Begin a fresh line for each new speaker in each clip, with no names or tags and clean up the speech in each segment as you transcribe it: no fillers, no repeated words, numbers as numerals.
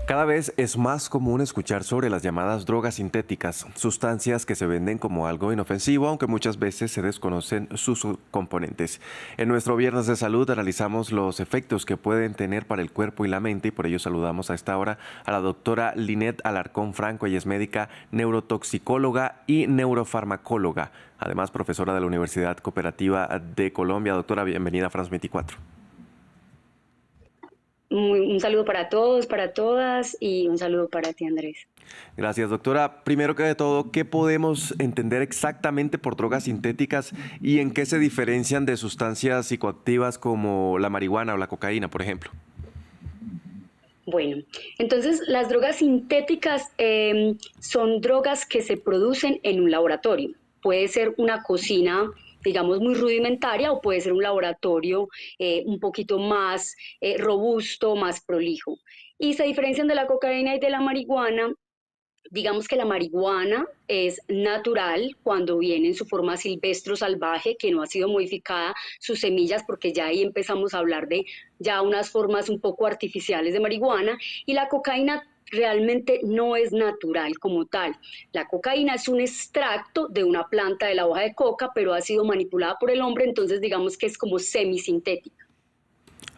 Cada vez es más común escuchar sobre las llamadas drogas sintéticas, sustancias que se venden como algo inofensivo, aunque muchas veces se desconocen sus componentes. En nuestro Viernes de Salud analizamos los efectos que pueden tener para el cuerpo y la mente y por ello saludamos a esta hora a la doctora Linet Alarcón Franco. Ella es médica neurotoxicóloga y neurofarmacóloga, además profesora de la Universidad Cooperativa de Colombia. Doctora, bienvenida a France 24.
Un saludo para todos, para todas y un saludo para ti, Andrés.
Gracias, doctora. Primero que de todo, ¿qué podemos entender exactamente por drogas sintéticas y en qué se diferencian de sustancias psicoactivas como la marihuana o la cocaína, por ejemplo?
Bueno, entonces las drogas sintéticas son drogas que se producen en un laboratorio. Puede ser una cocina, digamos, muy rudimentaria o puede ser un laboratorio un poquito más robusto, más prolijo. Y se diferencian de la cocaína y de la marihuana. Digamos que la marihuana es natural cuando viene en su forma silvestre o salvaje, que no ha sido modificada sus semillas, porque ya ahí empezamos a hablar de ya unas formas un poco artificiales de marihuana, y la cocaína realmente no es natural como tal. La cocaína es un extracto de una planta de la hoja de coca, pero ha sido manipulada por el hombre, entonces digamos que es como semisintética.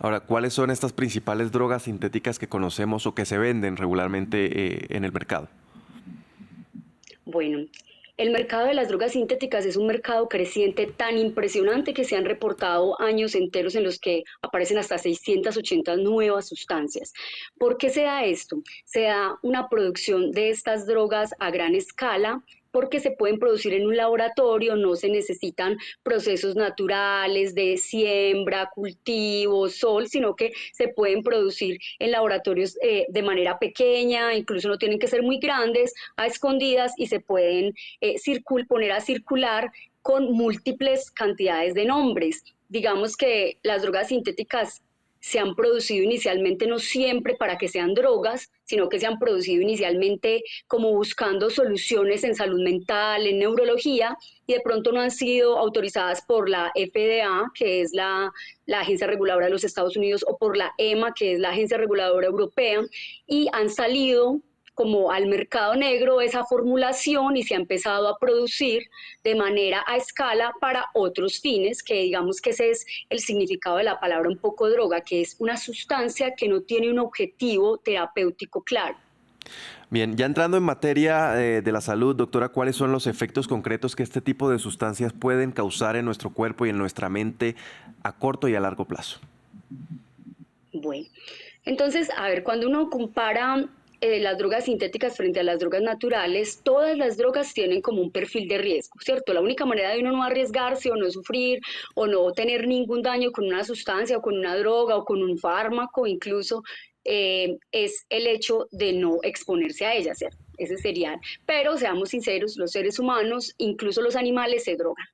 Ahora, ¿cuáles son estas principales drogas sintéticas que conocemos o que se venden regularmente en el mercado?
Bueno, el mercado de las drogas sintéticas es un mercado creciente tan impresionante que se han reportado años enteros en los que aparecen hasta 680 nuevas sustancias. ¿Por qué se da esto? Se da una producción de estas drogas a gran escala porque se pueden producir en un laboratorio, no se necesitan procesos naturales de siembra, cultivo, sol, sino que se pueden producir en laboratorios de manera pequeña, incluso no tienen que ser muy grandes, a escondidas y se pueden poner a circular con múltiples cantidades de nombres. Digamos que las drogas sintéticas se han producido inicialmente no siempre para que sean drogas, sino que se han producido inicialmente como buscando soluciones en salud mental, en neurología, y de pronto no han sido autorizadas por la FDA, que es la Agencia Reguladora de los Estados Unidos, o por la EMA, que es la Agencia Reguladora Europea, y han salido como al mercado negro esa formulación y se ha empezado a producir de manera a escala para otros fines, que digamos que ese es el significado de la palabra un poco droga, que es una sustancia que no tiene un objetivo terapéutico claro.
Bien, ya entrando en materia de la salud, doctora, ¿cuáles son los efectos concretos que este tipo de sustancias pueden causar en nuestro cuerpo y en nuestra mente a corto y a largo plazo?
Bueno, entonces, a ver, cuando uno compara las drogas sintéticas frente a las drogas naturales, todas las drogas tienen como un perfil de riesgo, ¿cierto? La única manera de uno no arriesgarse o no sufrir o no tener ningún daño con una sustancia o con una droga o con un fármaco incluso es el hecho de no exponerse a ellas, ¿cierto? Ese sería. Pero seamos sinceros, los seres humanos, incluso los animales, se drogan.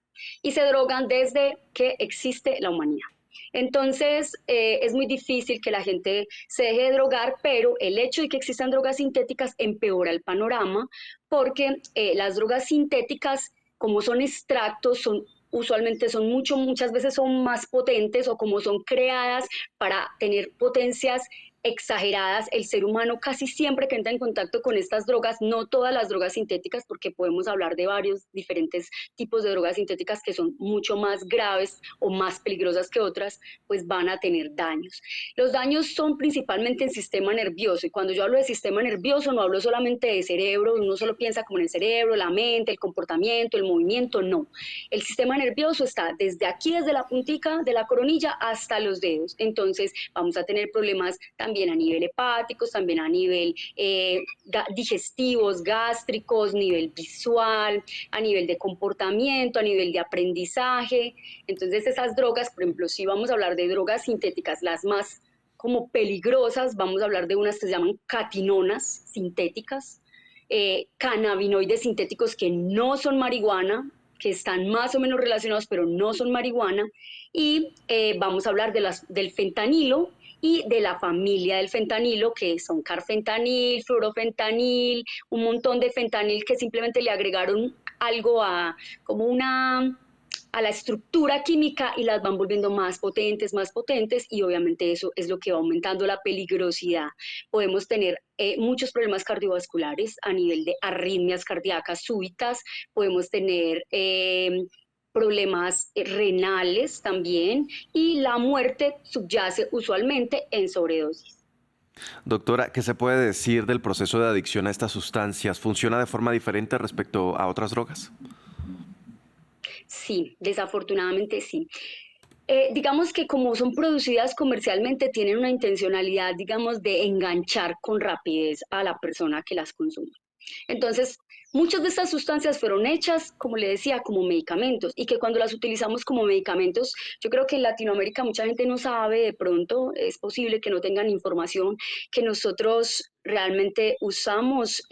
Y se drogan desde que existe la humanidad. Entonces, es muy difícil que la gente se deje de drogar, pero el hecho de que existan drogas sintéticas empeora el panorama porque las drogas sintéticas, como son extractos, usualmente son muchas veces son más potentes o como son creadas para tener potencias exageradas, el ser humano casi siempre que entra en contacto con estas drogas, no todas las drogas sintéticas, porque podemos hablar de varios diferentes tipos de drogas sintéticas que son mucho más graves o más peligrosas que otras, pues van a tener daños. Los daños son principalmente en sistema nervioso, y cuando yo hablo de sistema nervioso no hablo solamente de cerebro, uno solo piensa como en el cerebro, la mente, el comportamiento, el movimiento, no. El sistema nervioso está desde aquí, desde la puntica de la coronilla hasta los dedos, entonces vamos a tener problemas también a nivel hepáticos, también a nivel digestivos, gástricos, nivel visual, a nivel de comportamiento, a nivel de aprendizaje. Entonces esas drogas, por ejemplo, si vamos a hablar de drogas sintéticas, las más como peligrosas, vamos a hablar de unas que se llaman catinonas sintéticas, cannabinoides sintéticos que no son marihuana, que están más o menos relacionados, pero no son marihuana, y vamos a hablar del fentanilo y de la familia del fentanilo, que son carfentanil, fluorofentanil, un montón de fentanil que simplemente le agregaron algo a, como a la estructura química y las van volviendo más potentes y obviamente eso es lo que va aumentando la peligrosidad. Podemos tener muchos problemas cardiovasculares a nivel de arritmias cardíacas súbitas, podemos tener problemas renales también y la muerte subyace usualmente en sobredosis.
Doctora, ¿qué se puede decir del proceso de adicción a estas sustancias? ¿Funciona de forma diferente respecto a otras drogas?
Sí, desafortunadamente sí. Digamos que como son producidas comercialmente, tienen una intencionalidad, digamos, de enganchar con rapidez a la persona que las consume. Entonces, muchas de estas sustancias fueron hechas, como le decía, como medicamentos y que cuando las utilizamos como medicamentos, yo creo que en Latinoamérica mucha gente no sabe, de pronto es posible que no tengan información, que nosotros realmente usamos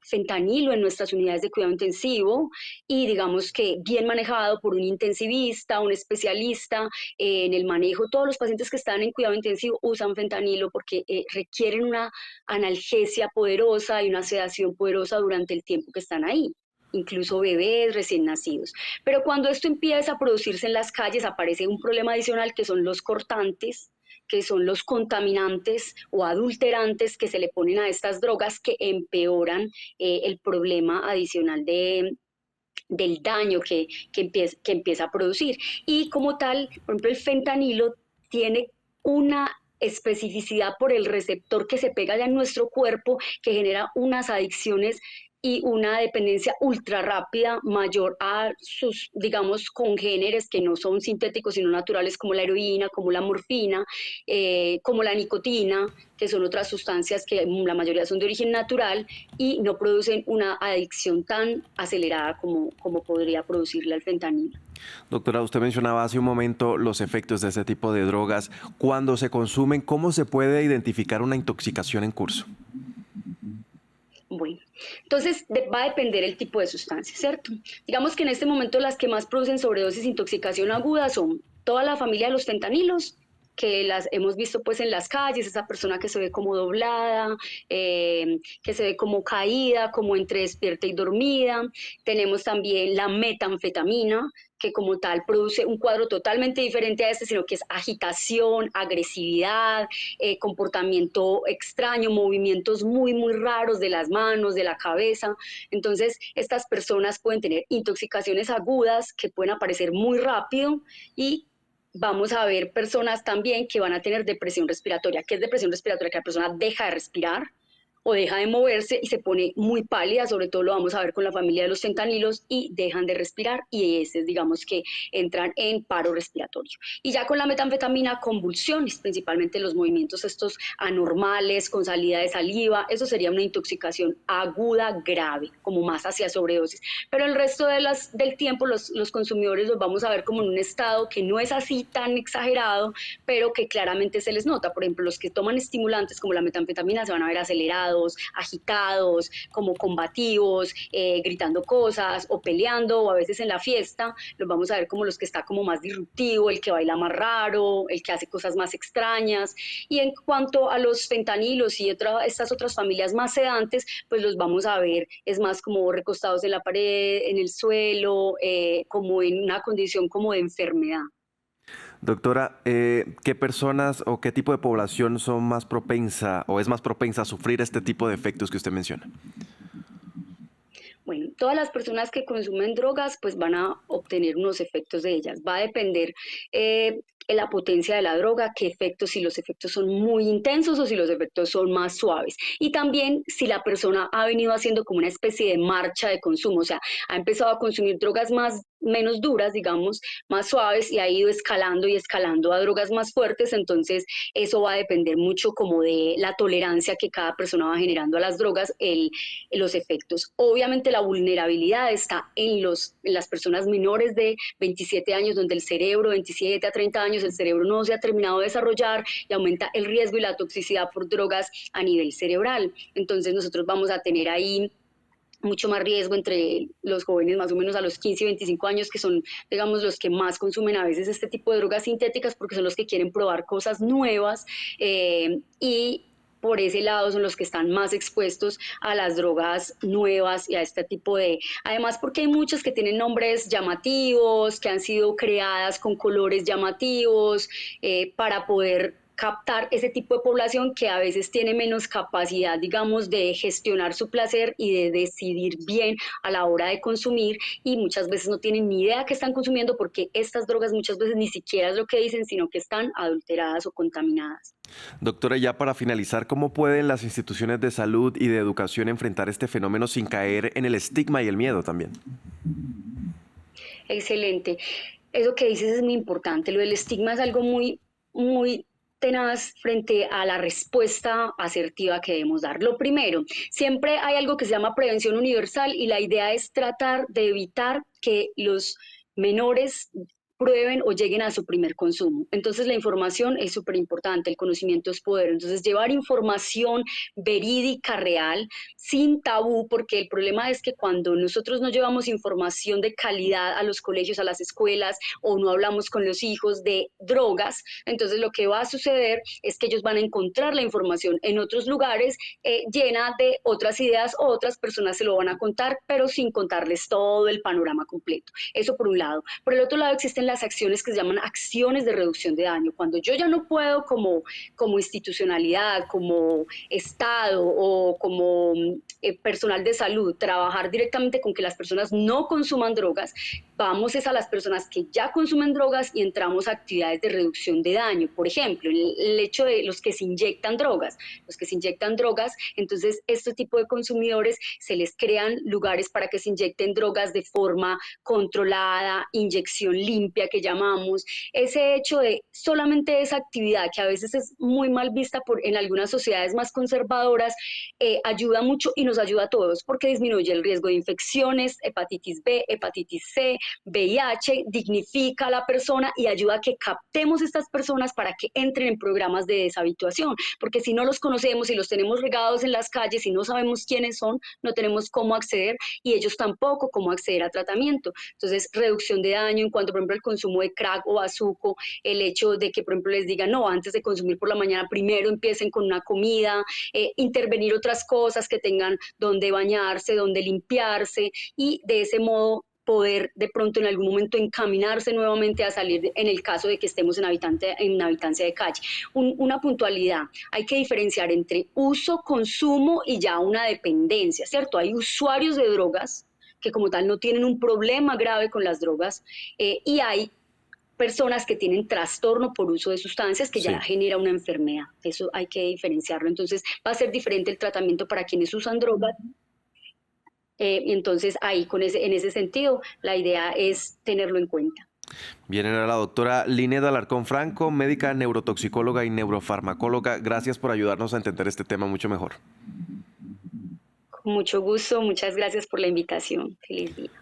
fentanilo en nuestras unidades de cuidado intensivo y digamos que bien manejado por un intensivista, un especialista en el manejo, todos los pacientes que están en cuidado intensivo usan fentanilo porque requieren una analgesia poderosa y una sedación poderosa durante el tiempo que están ahí, incluso bebés recién nacidos. Pero cuando esto empieza a producirse en las calles, aparece un problema adicional que son los cortantes, que son los contaminantes o adulterantes que se le ponen a estas drogas que empeoran el problema adicional del daño que empieza a producir. Y como tal, por ejemplo, el fentanilo tiene una especificidad por el receptor que se pega ya en nuestro cuerpo, que genera unas adicciones y una dependencia ultra rápida mayor a sus, digamos, congéneres que no son sintéticos sino naturales como la heroína, como la morfina, como la nicotina, que son otras sustancias que la mayoría son de origen natural y no producen una adicción tan acelerada como podría producirle el fentanilo.
Doctora, usted mencionaba hace un momento los efectos de este tipo de drogas. Cuando se consumen, ¿cómo se puede identificar una intoxicación en curso?
Bueno, entonces va a depender el tipo de sustancia, ¿cierto? Digamos que en este momento las que más producen sobredosis e intoxicación aguda son toda la familia de los fentanilos, que las hemos visto pues en las calles, esa persona que se ve como doblada, que se ve como caída, como entre despierta y dormida. Tenemos también la metanfetamina, que como tal produce un cuadro totalmente diferente a este, sino que es agitación, agresividad, comportamiento extraño, movimientos muy, muy raros de las manos, de la cabeza. Entonces, estas personas pueden tener intoxicaciones agudas que pueden aparecer muy rápido y vamos a ver personas también que van a tener depresión respiratoria. ¿Qué es depresión respiratoria? Que la persona deja de respirar o deja de moverse y se pone muy pálida, sobre todo lo vamos a ver con la familia de los fentanilos y dejan de respirar y ese digamos que entran en paro respiratorio. Y ya con la metanfetamina, convulsiones, principalmente los movimientos estos anormales, con salida de saliva, eso sería una intoxicación aguda grave, como más hacia sobredosis. Pero el resto del tiempo los consumidores los vamos a ver como en un estado que no es así tan exagerado, pero que claramente se les nota. Por ejemplo, los que toman estimulantes como la metanfetamina se van a ver acelerados, agitados, como combativos, gritando cosas o peleando o a veces en la fiesta, los vamos a ver como los que está como más disruptivo, el que baila más raro, el que hace cosas más extrañas. Y en cuanto a los fentanilos y estas otras familias más sedantes, pues los vamos a ver, es más como recostados en la pared, en el suelo, como en una condición como de enfermedad.
Doctora, ¿qué personas o qué tipo de población son más propensa o es más propensa a sufrir este tipo de efectos que usted menciona?
Bueno, todas las personas que consumen drogas pues van a obtener unos efectos de ellas. Va a depender la potencia de la droga, qué efectos, si los efectos son muy intensos o si los efectos son más suaves. Y también si la persona ha venido haciendo como una especie de marcha de consumo, o sea, ha empezado a consumir drogas menos duras, digamos, más suaves y ha ido escalando y escalando a drogas más fuertes, entonces eso va a depender mucho como de la tolerancia que cada persona va generando a las drogas, los efectos. Obviamente la vulnerabilidad está en las personas menores de 27 años, donde el cerebro, 27 a 30 años, el cerebro no se ha terminado de desarrollar y aumenta el riesgo y la toxicidad por drogas a nivel cerebral. Entonces nosotros vamos a tener ahí mucho más riesgo entre los jóvenes más o menos a los 15 y 25 años, que son, digamos, los que más consumen a veces este tipo de drogas sintéticas porque son los que quieren probar cosas nuevas y por ese lado son los que están más expuestos a las drogas nuevas y a este tipo de... Además porque hay muchas que tienen nombres llamativos, que han sido creadas con colores llamativos para poder captar ese tipo de población que a veces tiene menos capacidad, digamos, de gestionar su placer y de decidir bien a la hora de consumir y muchas veces no tienen ni idea que están consumiendo porque estas drogas muchas veces ni siquiera es lo que dicen, sino que están adulteradas o contaminadas.
Doctora, ya para finalizar, ¿cómo pueden las instituciones de salud y de educación enfrentar este fenómeno sin caer en el estigma y el miedo también?
Excelente. Eso que dices es muy importante. Lo del estigma es algo muy tenaz frente a la respuesta asertiva que debemos dar. Lo primero, siempre hay algo que se llama prevención universal y la idea es tratar de evitar que los menores prueben o lleguen a su primer consumo. Entonces la información es súper importante, el conocimiento es poder. Entonces llevar información verídica, real, sin tabú, porque el problema es que cuando nosotros no llevamos información de calidad a los colegios, a las escuelas, o no hablamos con los hijos de drogas, entonces lo que va a suceder es que ellos van a encontrar la información en otros lugares llena de otras ideas o otras personas se lo van a contar, pero sin contarles todo el panorama completo. Eso por un lado. Por el otro lado existen las acciones que se llaman acciones de reducción de daño. Cuando yo ya no puedo como institucionalidad, como Estado o como personal de salud trabajar directamente con que las personas no consuman drogas, vamos es a las personas que ya consumen drogas y entramos a actividades de reducción de daño. Por ejemplo, el hecho de los que se inyectan drogas. Los que se inyectan drogas, entonces este tipo de consumidores se les crean lugares para que se inyecten drogas de forma controlada, inyección limpia que llamamos. Ese hecho de solamente esa actividad que a veces es muy mal vista en algunas sociedades más conservadoras, ayuda mucho y nos ayuda a todos porque disminuye el riesgo de infecciones, hepatitis B, hepatitis C, VIH, dignifica a la persona y ayuda a que captemos estas personas para que entren en programas de deshabituación, porque si no los conocemos y los tenemos regados en las calles y no sabemos quiénes son, no tenemos cómo acceder y ellos tampoco cómo acceder a tratamiento. Entonces, reducción de daño en cuanto, por ejemplo, al consumo de crack o bazuco, el hecho de que, por ejemplo, les digan, no, antes de consumir por la mañana, primero empiecen con una comida, intervenir otras cosas que tengan donde bañarse, donde limpiarse y de ese modo poder de pronto en algún momento encaminarse nuevamente a salir en el caso de que estemos en habitancia de calle. Una puntualidad, hay que diferenciar entre uso, consumo y ya una dependencia, ¿cierto? Hay usuarios de drogas que como tal no tienen un problema grave con las drogas y hay personas que tienen trastorno por uso de sustancias que ya
Sí.
genera una enfermedad. Eso hay que diferenciarlo. Entonces va a ser diferente el tratamiento para quienes usan drogas. Entonces ahí en ese sentido la idea es tenerlo en cuenta.
Bien, era la doctora Linet Alarcón Franco, médica neurotoxicóloga y neurofarmacóloga. Gracias por ayudarnos a entender este tema mucho mejor.
Con mucho gusto, muchas gracias por la invitación. Feliz día.